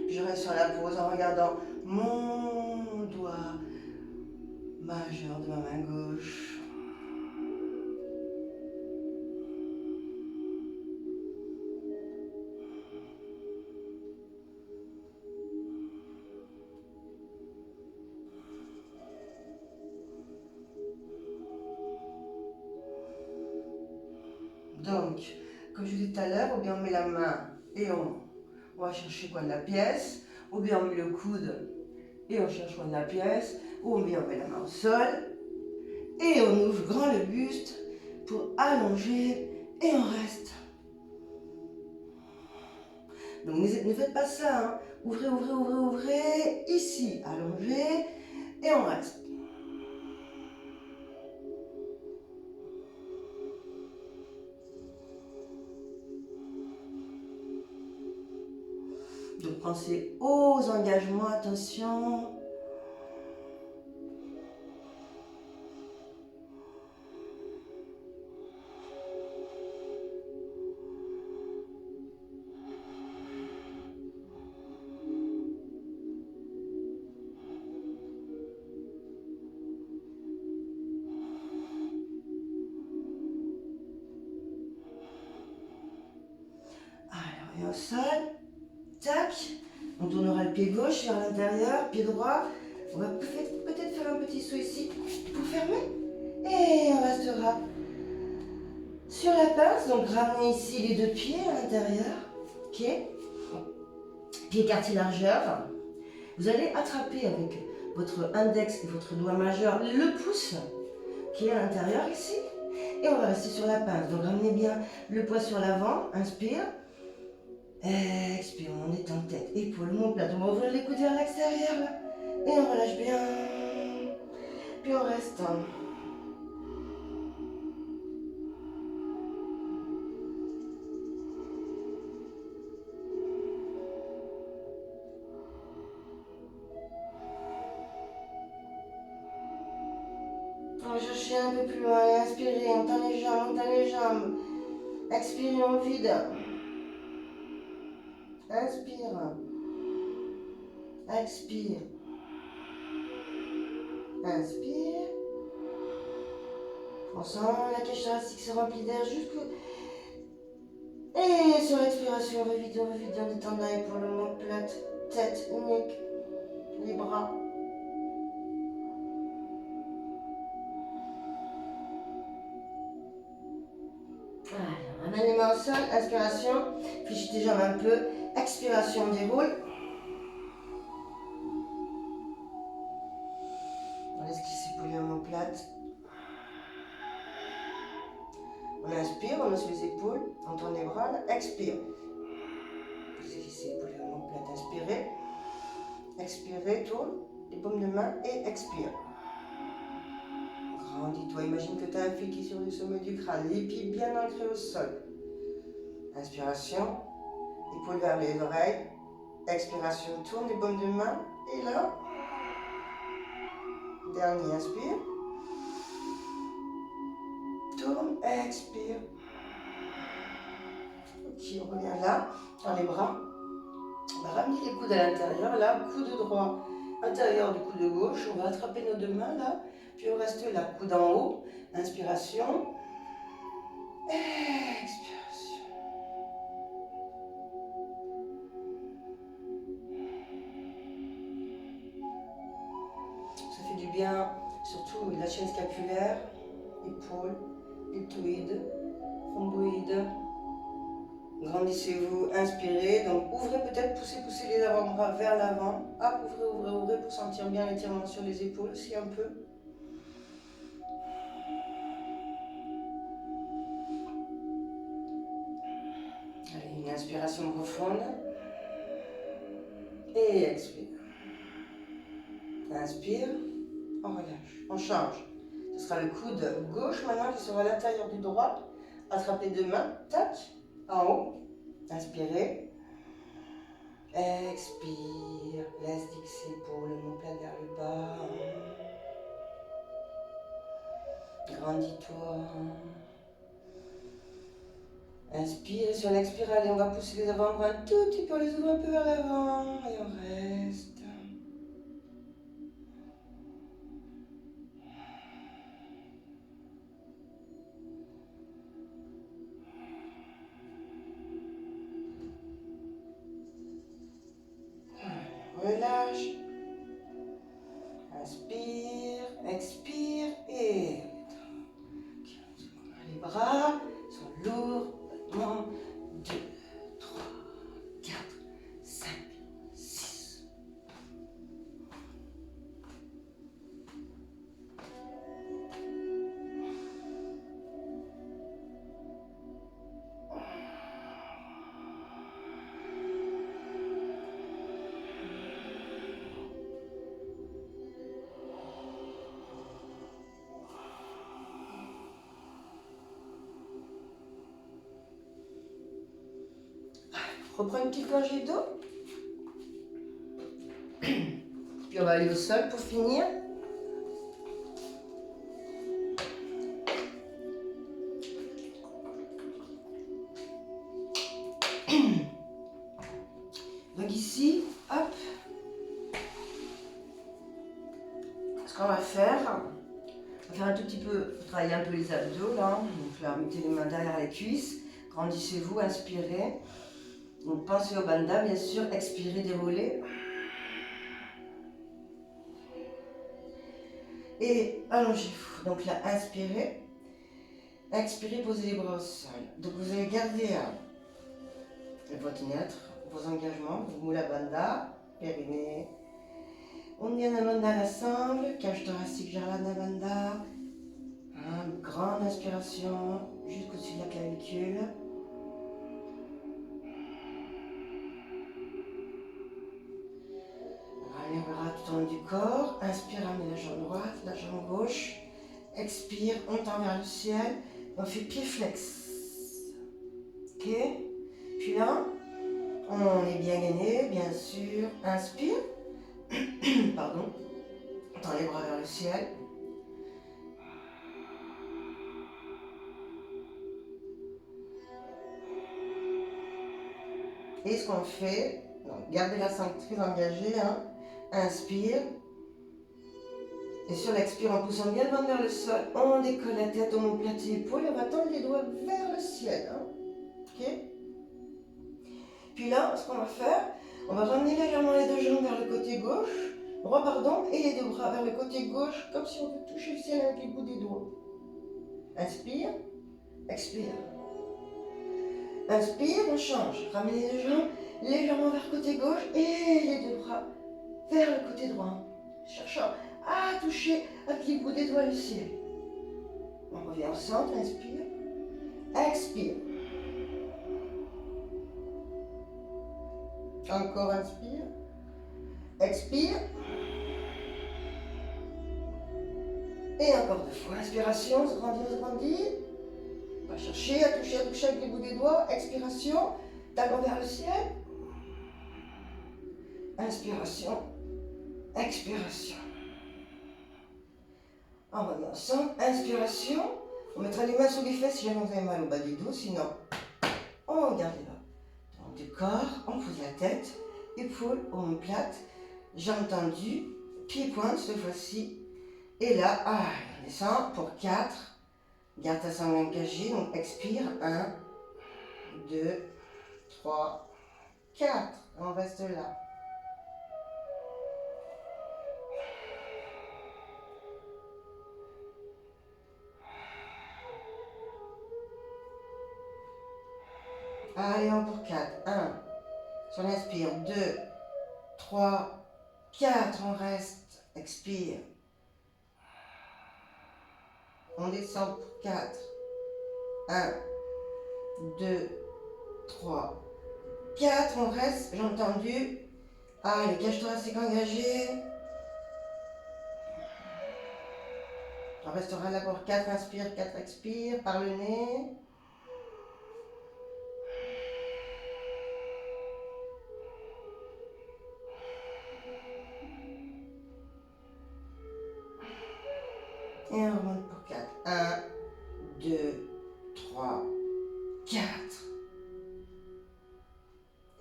S2: Puis je reste sur la pose en regardant mon doigt majeur de ma main gauche. Donc, comme je disais tout à l'heure, ou bien on met la main et on va chercher le coin de la pièce, ou bien on met le coude et on cherche le coin de la pièce, ou bien on met la main au sol, et on ouvre grand le buste pour allonger, et on reste. Donc ne faites pas ça, hein. Ouvrez, ouvrez, ouvrez, ouvrez, ici, allongez, et on reste. Donc pensez aux engagements, attention. Alors, et au sol, tac. On tournera le pied gauche vers l'intérieur, pied droit. On va peut-être faire un petit saut ici pour fermer. Et on restera sur la pince. Donc ramenez ici les deux pieds à l'intérieur. Ok. Pied écarté largeur. Vous allez attraper avec votre index et votre doigt majeur le pouce qui est à l'intérieur ici. Et on va rester sur la pince. Donc ramenez bien le poids sur l'avant. Inspire. Expire, on détend tête, épaules, omoplate. On va ouvrir les coudes vers l'extérieur là. Et on relâche bien. Puis on reste. On va chercher un peu plus loin. Et inspirez, on tend les jambes, on tend les jambes. Expirez, on vide. Inspire. Expire. Inspire. On sent la cage thoracique se remplit d'air jusqu'au... Et sur l'expiration, on va vider, on détend la épaule, omoplate, tête, unique, les bras. Alors, ramène les mains au sol, inspiration, fléchis tes jambes un peu, expiration, on déroule. On laisse glisser pour l'omoplate. On inspire, on lance les épaules, on tourne les bras, là. Expire. Laissez glisser pour l'omoplate, inspirez. Expirez, tourne, les paumes de main et expire. Grandis-toi. Imagine que tu as un fil qui est sur le sommet du crâne. Les pieds bien ancrés au sol. Inspiration. Épaules vers les oreilles. Expiration. Tourne les paumes de main. Et là. Dernier. Inspire. Tourne. Expire. Ok, on revient là. Dans les bras. On va ramener les coudes à l'intérieur. Là, coude droit. Intérieur du coude gauche. On va attraper nos deux mains là. Puis on reste là. Coude en haut. Inspiration. Expiration. Ça fait du bien, surtout la chaîne scapulaire, épaules, deltoïdes, rhomboïdes. Grandissez-vous, inspirez. Donc ouvrez peut-être, poussez les avant-bras vers l'avant. Hop, ouvrez pour sentir bien l'étirement sur les épaules aussi un peu. Allez, une inspiration profonde. Et expire. Inspire, on relâche, on change. Ce sera le coude gauche maintenant qui sera à l'intérieur du droit. Attrapez deux mains, tac, en haut. Inspirez. Expire, laisse dixer épaules, l'omoplate vers le bas. Grandis-toi. Inspire, et sur l'expire, allez, on va pousser les avant-bras un tout petit peu, les ouvrir un peu vers l'avant, et on reste. Relâche. Inspire, expire et les bras sont lourds. 1, 2, 3, 4, 5, 6. Reprends une petite gorgée d'eau. Puis on va aller au sol pour finir. Donc ici, hop. Ce qu'on va faire, on va faire un tout petit peu, travailler un peu les abdos là. Donc là, mettez les mains derrière les cuisses. Grandissez-vous, inspirez. Donc pensez au bandha, bien sûr. Expirez, déroulez. Et allongez-vous. Donc là, inspirez. Expirez, posez les bras au sol. Donc vous allez garder votre neutre, vos engagements. Mula Bandha, périnée. Uddiyana Bandha l'assemble. Cage thoracique, Jarlana Bandha. Grande inspiration jusqu'au-dessus de la clavicule. Allez, on verra tout au long du corps. Inspire, amenez la jambe droite, la jambe gauche. Expire, on tend vers le ciel. On fait pied flex. Ok. Puis là, on est bien gainé, bien sûr. Inspire. Pardon. On tend les bras vers le ciel. Et ce qu'on fait, donc, gardez la sangle très engagée. Hein. Inspire. Et sur l'expire, en poussant bien le ventre vers le sol, on décolle la tête, on omoplate les épaules et on va tendre les doigts vers le ciel. Hein. Ok. Puis là, ce qu'on va faire, on va ramener légèrement les deux jambes vers le côté gauche, droit pardon, et les deux bras vers le côté gauche, comme si on veut toucher le ciel avec les bouts des doigts. Inspire, expire. Inspire, on change. Ramenez les deux jambes légèrement vers le côté gauche et les deux bras vers le côté droit. Cherchant à toucher avec les bouts des doigts le ciel. On revient au centre, inspire, expire. Encore inspire, expire. Et encore 2 fois. Inspiration, se grandit, se grandit. On va chercher à toucher avec les bouts des doigts. Expiration, talon vers le ciel. Inspiration, expiration. On revient ensemble. Inspiration. On mettra les mains sous les fesses si jamais vous avez mal au bas du dos. Sinon, on garde les bras. Dans du corps, on pose la tête. Épaules, omoplates, jambes tendues, pieds pointes cette fois-ci. Et là, on descend pour 4. Garde ta sangle engagée, donc expire. 1, 2, 3, 4. On reste là. Allez, on pour 4. 1. Sur l'inspire. 2, 3, 4. On reste. Expire. On descend pour 4. 1, 2, 3, 4. On reste. Jambes tendues. Allez, cage thoracique engagée. On restera là pour 4. Inspire, 4 expire par le nez. Et on remonte pour 4. 1, 2, 3, 4.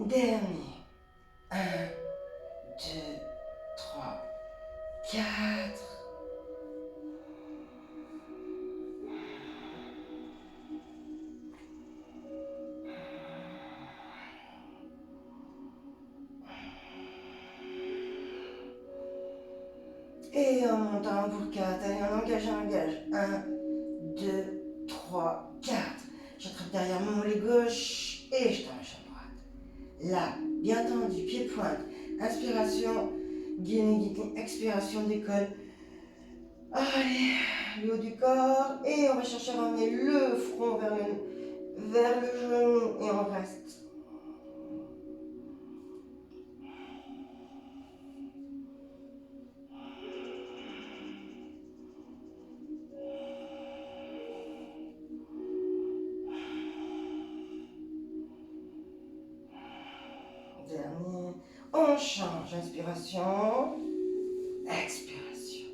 S2: Dernier. 1, 2, 3, 4. Et en montant pour 4. Allez, on engage, on engage. 1, 2, 3, 4. J'attrape derrière mon mollet gauche et je t'arrache à droite. Là, bien tendu, pied pointe. Inspiration, guinée, expiration, décolle. Allez, le haut du corps. Et on va chercher à ramener le front vers le genou. Et on reste. Dernier. On change. Inspiration. Expiration.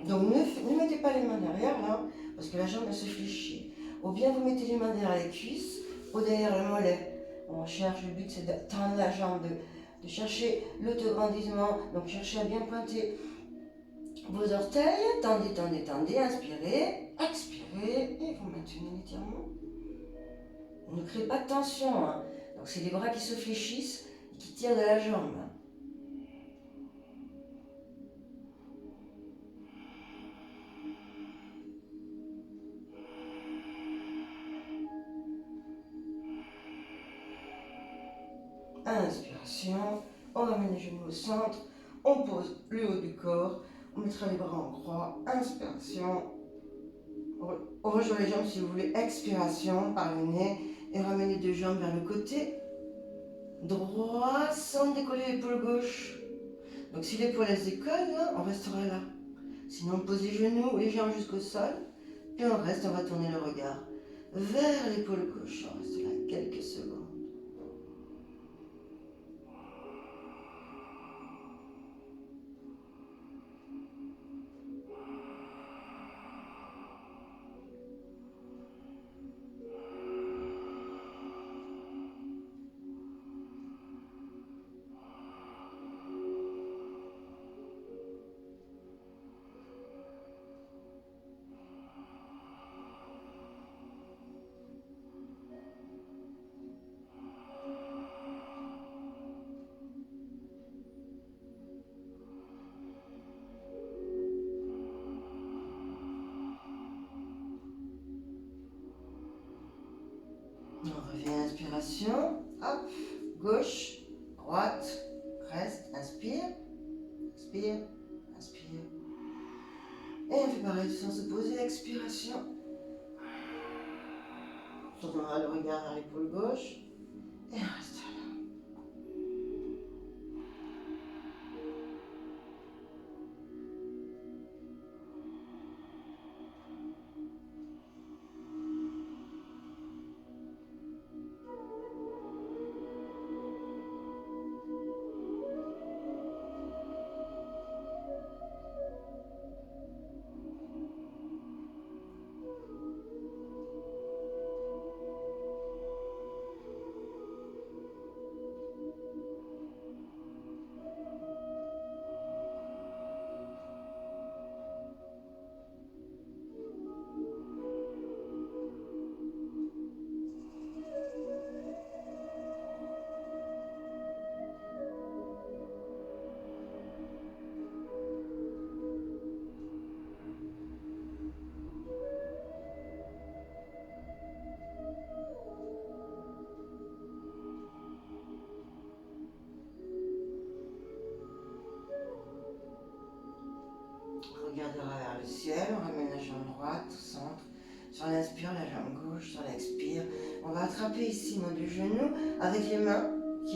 S2: Donc ne mettez pas les mains derrière là, parce que la jambe elle se fléchit. Ou bien vous mettez les mains derrière les cuisses ou derrière le mollet. On cherche, le but c'est de tendre la jambe, de chercher l'autograndissement. Donc cherchez à bien pointer vos orteils. Tendez, tendez, tendez. Inspirez, expirez et vous maintenez l'étirement. Ne créez pas de tension. Hein. Donc c'est les bras qui se fléchissent et qui tirent de la jambe. Inspiration, on ramène les genoux au centre, on pose le haut du corps, on mettra les bras en croix, inspiration, on rejoint les jambes si vous voulez, expiration par le nez et ramène les deux jambes vers le côté droit sans décoller l'épaule gauche. Donc si l'épaule elle se décolle, là, on restera là. Sinon on pose les genoux, les jambes jusqu'au sol, puis on reste, on va tourner le regard vers l'épaule gauche, on reste là quelques secondes. On revient, inspiration, hop, gauche, droite, reste, inspire, expire, inspire. Et on fait pareil sans se poser, expiration. On tournera le regard vers l'épaule gauche et on reste là. regardera vers le ciel, on ramène la jambe droite au centre. Sur l'inspire, la jambe gauche, sur l'expire. On va attraper ici nos deux genoux avec les mains, ok,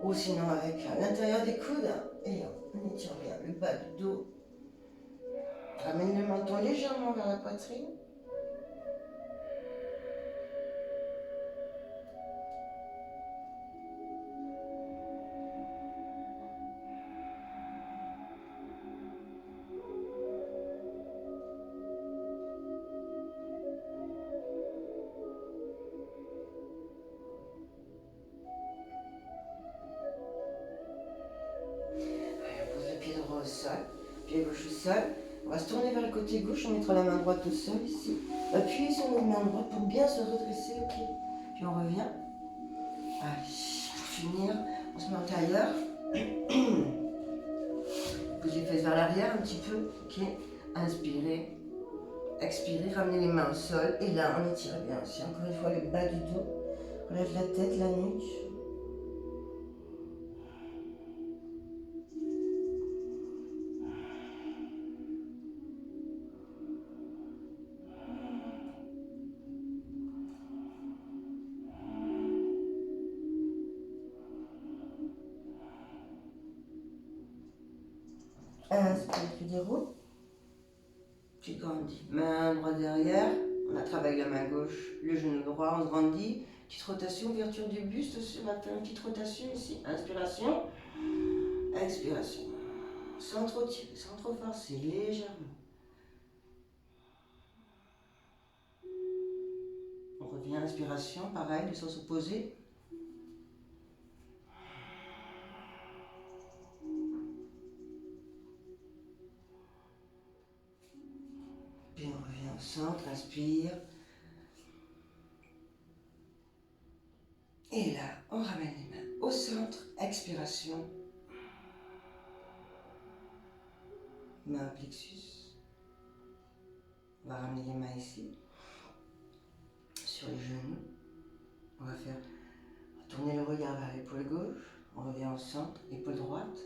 S2: ou sinon avec l'intérieur des coudes. Et on étire bien le bas du dos. Ramène le menton légèrement vers la poitrine. Au sol, pied gauche au sol. On va se tourner vers le côté gauche, on mettra la main droite au sol ici. Appuyez sur notre main droite pour bien se redresser, ok. Puis on revient. Allez, pour finir, on se met en tailleur. Pousse les fesses vers l'arrière un petit peu, ok. Inspirez, expirez, ramenez les mains au sol. Et là, on étire bien aussi. Encore une fois, le bas du dos. Relève la tête, la nuque. Inspire, tu déroules. Tu grandis. Main droite derrière. On attrape avec la main gauche le genou droit. On se grandit. Petite rotation, ouverture du buste. On va faire une petite rotation ici. Inspiration. Expiration. Sans trop tirer, sans trop forcer. Légèrement. On revient. Inspiration. Pareil, le sens opposé. Puis on revient au centre, inspire. Et là, on ramène les mains au centre, expiration. Main au plexus. On va ramener les mains ici, sur les genoux. On va tourner le regard vers l'épaule gauche. On revient au centre, épaule droite,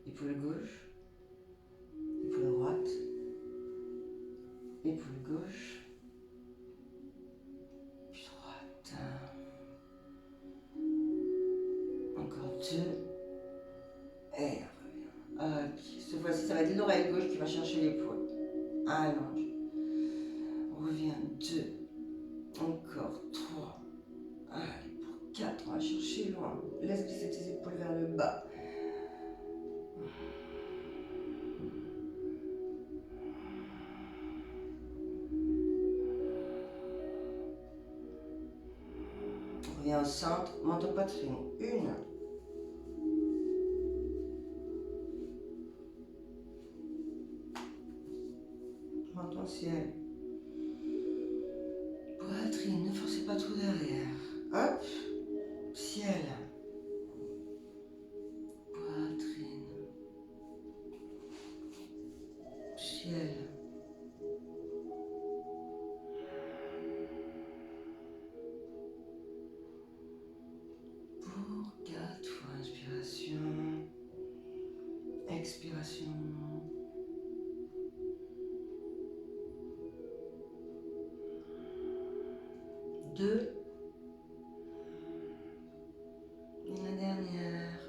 S2: épaule gauche, épaule droite, épaule gauche, puis droite. Encore deux. Et on revient. Ok, cette fois-ci, ça va être l'oreille gauche qui va chercher l'épaule. Allonge. On revient. Deux. Encore trois. Allez, pour quatre, on va chercher loin. Laisse glisser tes épaules vers le bas. On revient au centre, menton poitrine. Une. Menton ciel. Poitrine, ne forcez pas trop derrière. Hop. Ciel. Poitrine. Ciel. Pour 4 fois inspiration. Expiration. Deux. Et la dernière.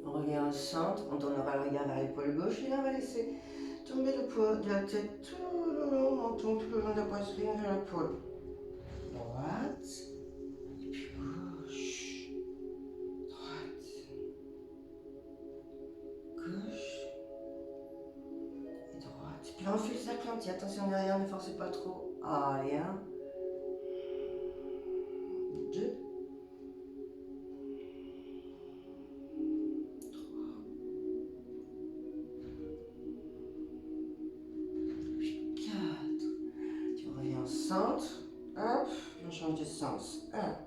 S2: On revient au centre, on tournera le regard vers l'épaule gauche et là on va laisser tomber le poids de la tête tout le long, menton tout le long de la poitrine vers l'épaule. Droite, et puis gauche, droite, gauche et droite. Puis là on fait le cercle entier, attention derrière, ne forcez pas trop. Allez, un, deux, centre, hop, on change de sens. 1.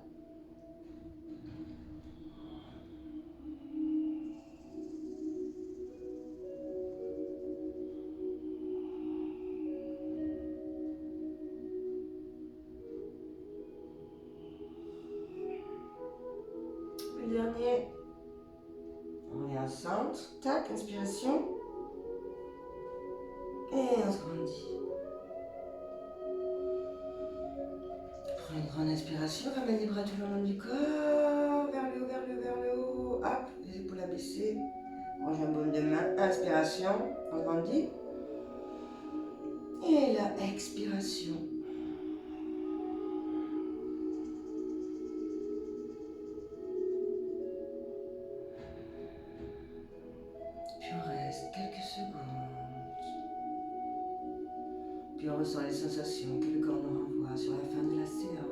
S2: Le dernier, on revient au centre, tac, inspiration.
S1: Et on se grandit. Prends une grande inspiration, ramène les bras tout le long du corps, vers le haut, vers le haut, vers le haut. Hop, les épaules abaissées. Range un baume de main, inspiration, on grandit. Et la expiration. Puis on reste quelques secondes. Puis on ressent les sensations que le corps nous renvoie sur la fin de la séance.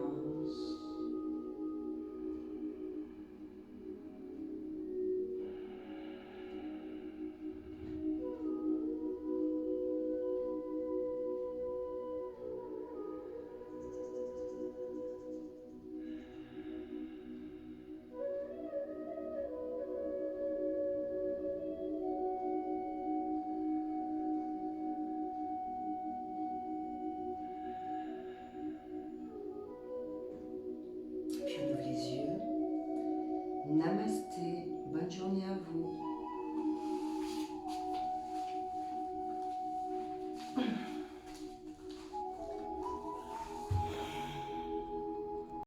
S1: Puis on ouvre les yeux. Namasté, bonne journée à vous.